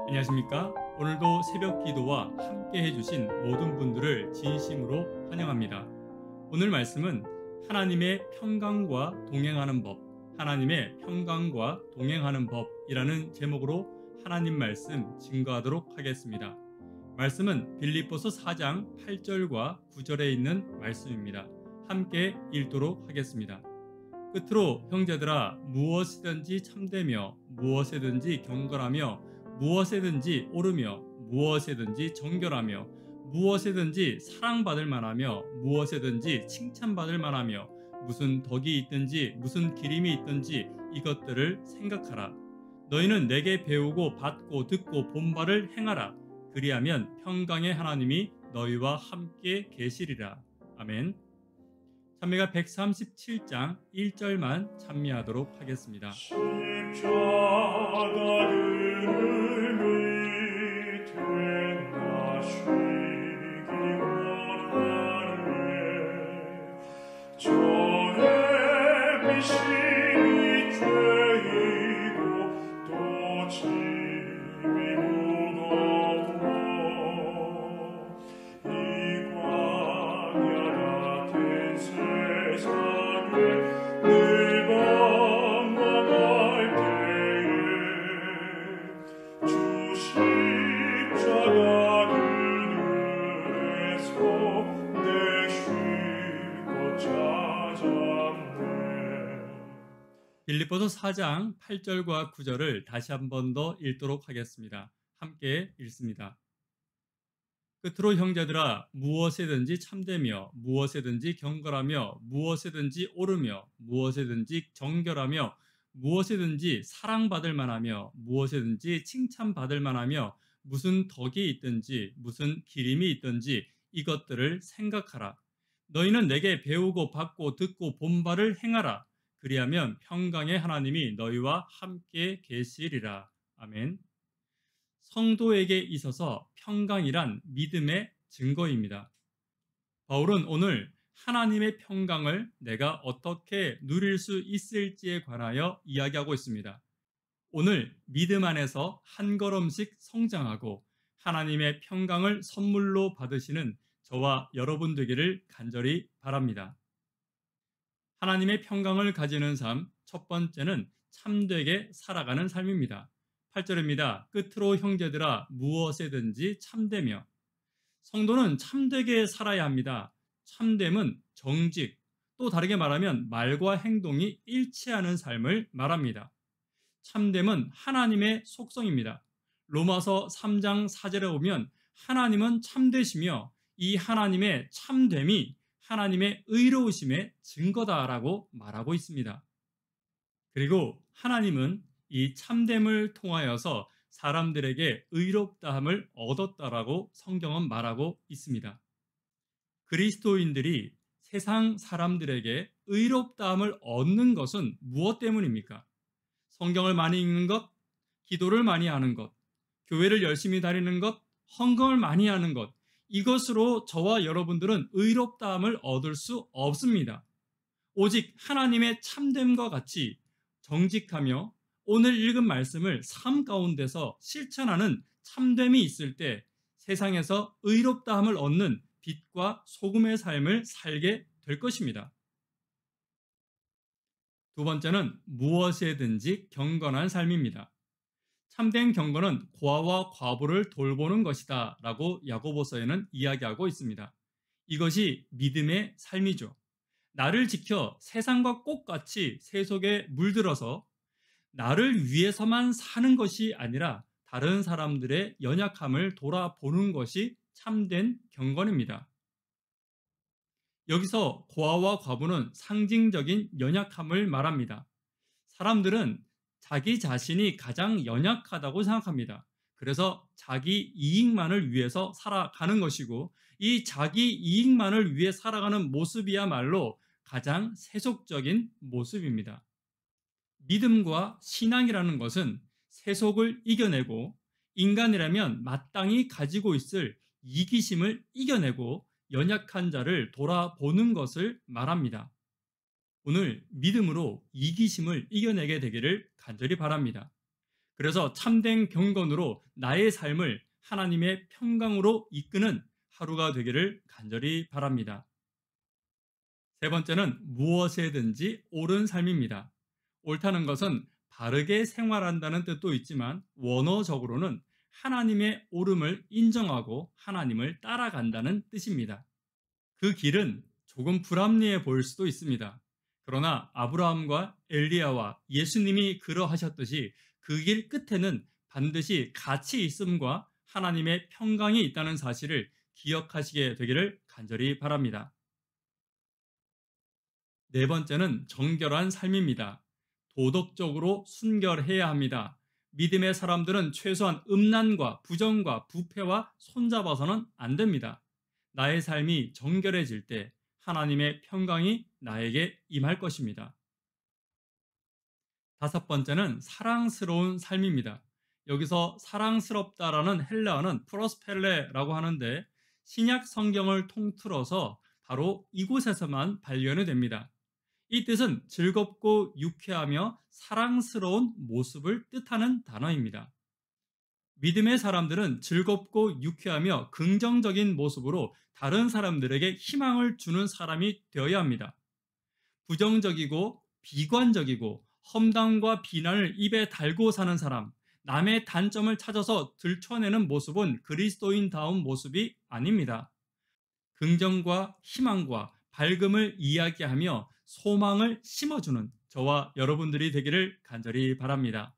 안녕하십니까? 오늘도 새벽 기도와 함께 해주신 모든 분들을 진심으로 환영합니다. 오늘 말씀은 하나님의 평강과 동행하는 법, 하나님의 평강과 동행하는 법이라는 제목으로 하나님 말씀 증거하도록 하겠습니다. 말씀은 빌립보서 4장 8절과 9절에 있는 말씀입니다. 함께 읽도록 하겠습니다. 끝으로 형제들아, 무엇이든지 참되며 무엇이든지 경건하며 무엇에든지 옳으며 무엇에든지 정결하며 무엇에든지 사랑받을 만하며 무엇에든지 칭찬받을 만하며 무슨 덕이 있든지 무슨 기림이 있든지 이것들을 생각하라. 너희는 내게 배우고 받고 듣고 본 바를 행하라. 그리하면 평강의 하나님이 너희와 함께 계시리라. 아멘. 찬미가 137장 1절만 찬미하도록 하겠습니다. 빌립보서 4장 8절과 9절을 다시 한 번 더 읽도록 하겠습니다. 함께 읽습니다. 끝으로 형제들아, 무엇에든지 참되며 무엇에든지 경건하며 무엇에든지 옳으며 무엇에든지 정결하며 무엇에든지 사랑받을 만하며 무엇에든지 칭찬받을 만하며 무슨 덕이 있든지 무슨 기림이 있든지 이것들을 생각하라. 너희는 내게 배우고 받고 듣고 본 바를 행하라. 그리하면 평강의 하나님이 너희와 함께 계시리라. 아멘. 성도에게 있어서 평강이란 믿음의 증거입니다. 바울은 오늘 하나님의 평강을 내가 어떻게 누릴 수 있을지에 관하여 이야기하고 있습니다. 오늘 믿음 안에서 한 걸음씩 성장하고 하나님의 평강을 선물로 받으시는 저와 여러분 되기를 간절히 바랍니다. 하나님의 평강을 가지는 삶, 첫 번째는 참되게 살아가는 삶입니다. 8절입니다. 끝으로 형제들아, 무엇에든지 참되며. 성도는 참되게 살아야 합니다. 참됨은 정직, 또 다르게 말하면 말과 행동이 일치하는 삶을 말합니다. 참됨은 하나님의 속성입니다. 로마서 3장 4절에 보면 하나님은 참되시며 이 하나님의 참됨이 하나님의 의로우심의 증거다라고 말하고 있습니다. 그리고 하나님은 이 참됨을 통하여서 사람들에게 의롭다함을 얻었다라고 성경은 말하고 있습니다. 그리스도인들이 세상 사람들에게 의롭다함을 얻는 것은 무엇 때문입니까? 성경을 많이 읽는 것, 기도를 많이 하는 것, 교회를 열심히 다니는 것, 헌금을 많이 하는 것, 이것으로 저와 여러분들은 의롭다함을 얻을 수 없습니다. 오직 하나님의 참됨과 같이 정직하며 오늘 읽은 말씀을 삶 가운데서 실천하는 참됨이 있을 때 세상에서 의롭다함을 얻는 빛과 소금의 삶을 살게 될 것입니다. 두 번째는 무엇에든지 경건한 삶입니다. 참된 경건은 고아와 과부를 돌보는 것이다 라고 야고보서에는 이야기하고 있습니다. 이것이 믿음의 삶이죠. 나를 지켜 세상과 똑같이 세속에 물들어서 나를 위해서만 사는 것이 아니라 다른 사람들의 연약함을 돌아보는 것이 참된 경건입니다. 여기서 고아와 과부는 상징적인 연약함을 말합니다. 사람들은 자기 자신이 가장 연약하다고 생각합니다. 그래서 자기 이익만을 위해서 살아가는 것이고 이 자기 이익만을 위해 살아가는 모습이야말로 가장 세속적인 모습입니다. 믿음과 신앙이라는 것은 세속을 이겨내고 인간이라면 마땅히 가지고 있을 이기심을 이겨내고 연약한 자를 돌아보는 것을 말합니다. 오늘 믿음으로 이기심을 이겨내게 되기를 간절히 바랍니다. 그래서 참된 경건으로 나의 삶을 하나님의 평강으로 이끄는 하루가 되기를 간절히 바랍니다. 세 번째는 무엇에든지 옳은 삶입니다. 옳다는 것은 바르게 생활한다는 뜻도 있지만 원어적으로는 하나님의 옳음을 인정하고 하나님을 따라간다는 뜻입니다. 그 길은 조금 불합리해 보일 수도 있습니다. 그러나 아브라함과 엘리야와 예수님이 그러하셨듯이 그 길 끝에는 반드시 가치 있음과 하나님의 평강이 있다는 사실을 기억하시게 되기를 간절히 바랍니다. 네 번째는 정결한 삶입니다. 도덕적으로 순결해야 합니다. 믿음의 사람들은 최소한 음란과 부정과 부패와 손잡아서는 안 됩니다. 나의 삶이 정결해질 때 하나님의 평강이 나에게 임할 것입니다. 다섯 번째는 사랑스러운 삶입니다. 여기서 사랑스럽다라는 헬라어는 프로스펠레라고 하는데 신약 성경을 통틀어서 바로 이곳에서만 발견이 됩니다. 이 뜻은 즐겁고 유쾌하며 사랑스러운 모습을 뜻하는 단어입니다. 믿음의 사람들은 즐겁고 유쾌하며 긍정적인 모습으로 다른 사람들에게 희망을 주는 사람이 되어야 합니다. 부정적이고 비관적이고 험담과 비난을 입에 달고 사는 사람, 남의 단점을 찾아서 들춰내는 모습은 그리스도인다운 모습이 아닙니다. 긍정과 희망과 밝음을 이야기하며 소망을 심어주는 저와 여러분들이 되기를 간절히 바랍니다.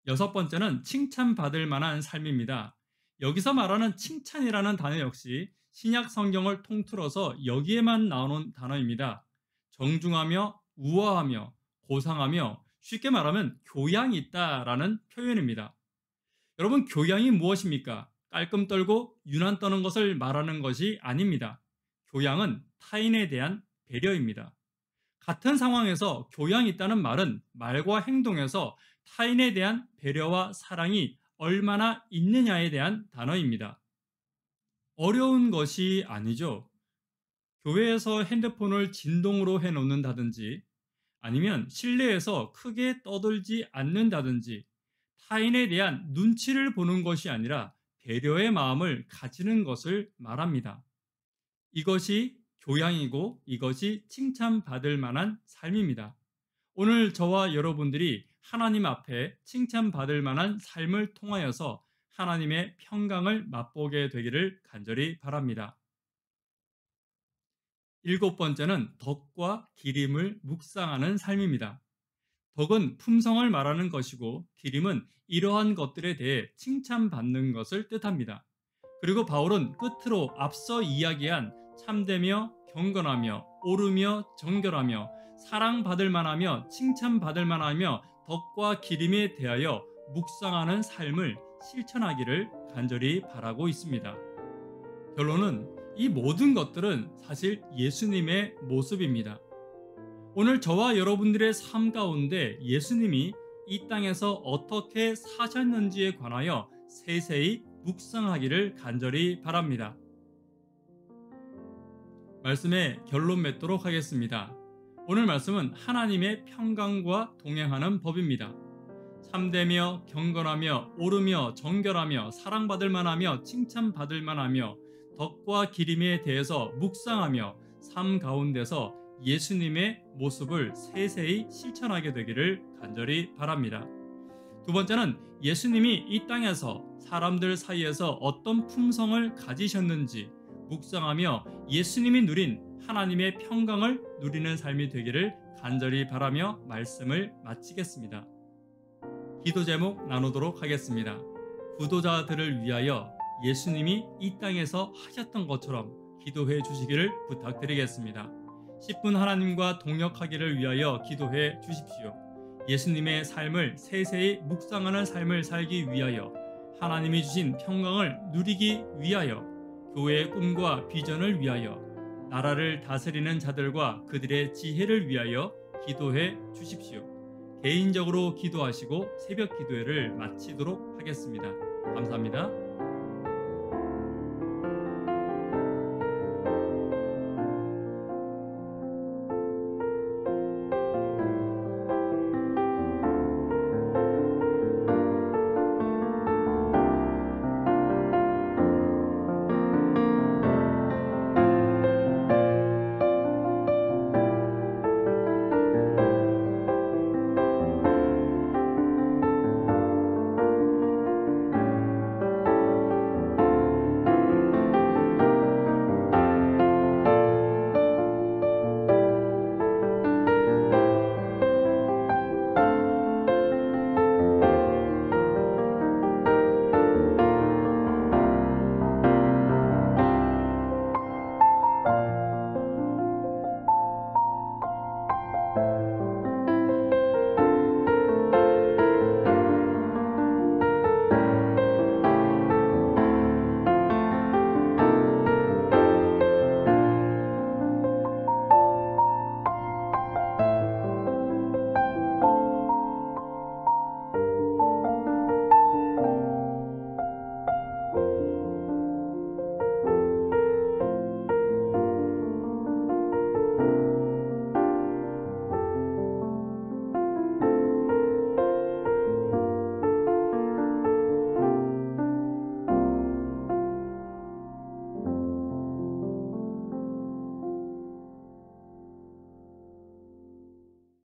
여섯 번째는 칭찬받을 만한 삶입니다. 여기서 말하는 칭찬이라는 단어 역시 신약 성경을 통틀어서 여기에만 나오는 단어입니다. 정중하며 우아하며 고상하며 쉽게 말하면 교양이 있다라는 표현입니다. 여러분, 교양이 무엇입니까? 깔끔 떨고 유난 떠는 것을 말하는 것이 아닙니다. 교양은 타인에 대한 배려입니다. 같은 상황에서 교양이 있다는 말은 말과 행동에서 타인에 대한 배려와 사랑이 얼마나 있느냐에 대한 단어입니다. 어려운 것이 아니죠. 교회에서 핸드폰을 진동으로 해놓는다든지 아니면 실내에서 크게 떠들지 않는다든지 타인에 대한 눈치를 보는 것이 아니라 배려의 마음을 가지는 것을 말합니다. 이것이 교양이고 이것이 칭찬받을 만한 삶입니다. 오늘 저와 여러분들이 하나님 앞에 칭찬받을 만한 삶을 통하여서 하나님의 평강을 맛보게 되기를 간절히 바랍니다. 일곱 번째는 덕과 기림을 묵상하는 삶입니다. 덕은 품성을 말하는 것이고 기림은 이러한 것들에 대해 칭찬받는 것을 뜻합니다. 그리고 바울은 끝으로 앞서 이야기한 참되며 경건하며 옳으며 정결하며 사랑받을 만하며 칭찬받을 만하며 덕과 기림에 대하여 묵상하는 삶을 실천하기를 간절히 바라고 있습니다. 결론은 이 모든 것들은 사실 예수님의 모습입니다. 오늘 저와 여러분들의 삶 가운데 예수님이 이 땅에서 어떻게 사셨는지에 관하여 세세히 묵상하기를 간절히 바랍니다. 말씀의 결론 맺도록 하겠습니다. 오늘 말씀은 하나님의 평강과 동행하는 법입니다. 참되며 경건하며 옳으며 정결하며 사랑받을 만하며 칭찬받을 만하며 덕과 기림에 대해서 묵상하며 삶 가운데서 예수님의 모습을 세세히 실천하게 되기를 간절히 바랍니다. 두 번째는 예수님이 이 땅에서 사람들 사이에서 어떤 품성을 가지셨는지 묵상하며 예수님이 누린 하나님의 평강을 누리는 삶이 되기를 간절히 바라며 말씀을 마치겠습니다. 기도 제목 나누도록 하겠습니다. 구도자들을 위하여 예수님이 이 땅에서 하셨던 것처럼 기도해 주시기를 부탁드리겠습니다. 10분 하나님과 동역하기를 위하여 기도해 주십시오. 예수님의 삶을 세세히 묵상하는 삶을 살기 위하여 하나님이 주신 평강을 누리기 위하여 교회의 꿈과 비전을 위하여 나라를 다스리는 자들과 그들의 지혜를 위하여 기도해 주십시오. 개인적으로 기도하시고 새벽 기도회를 마치도록 하겠습니다. 감사합니다.